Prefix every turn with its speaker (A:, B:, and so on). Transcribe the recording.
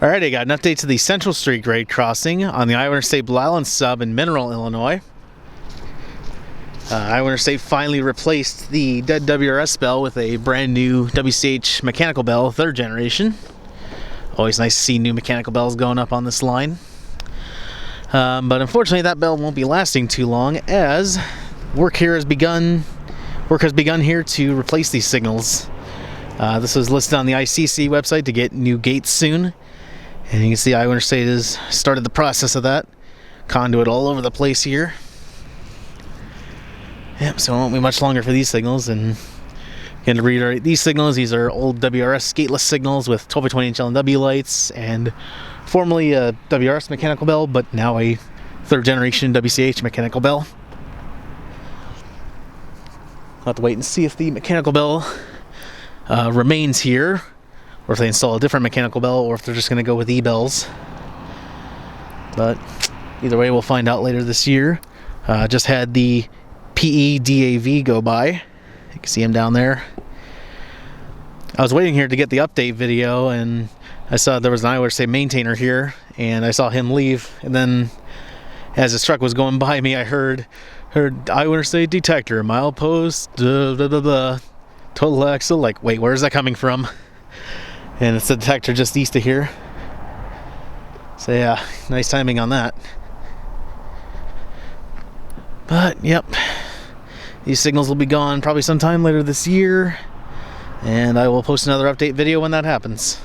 A: Alright, I got an update to the Central Street grade crossing on the IAIS Blue Island Sub in Mineral, Illinois. Iowa Interstate finally replaced the dead WRRS bell with a brand new WCH mechanical bell, 3rd generation. Always nice to see new mechanical bells going up on this line. But unfortunately that bell won't be lasting too long, as work has begun here to replace these signals. This was listed on the ICC website to get new gates soon. And you can see Iowa Interstate has started the process of that. Conduit all over the place here. Yep, so it won't be much longer for these signals. And again, to reiterate these signals, these are old WRRS gateless signals with 12 by 20 inch LNW lights, and formerly a WRRS mechanical bell, but now a 3rd generation WCH mechanical bell. I'll have to wait and see if the mechanical bell remains here, or if they install a different mechanical bell, or if they're just going to go with e-bells. But either way, we'll find out later this year. Just had the PE DAV go by. You can see him down there. I was waiting here to get the update video, and I saw there was an Iowa State maintainer here, and I saw him leave. And then as his truck was going by me, I heard Iowa State detector, milepost, blah, blah, blah, blah, total axle. Like, wait, where's that coming from? And it's the detector just east of here. So yeah, nice timing on that. But yep, these signals will be gone probably sometime later this year, and I will post another update video when that happens.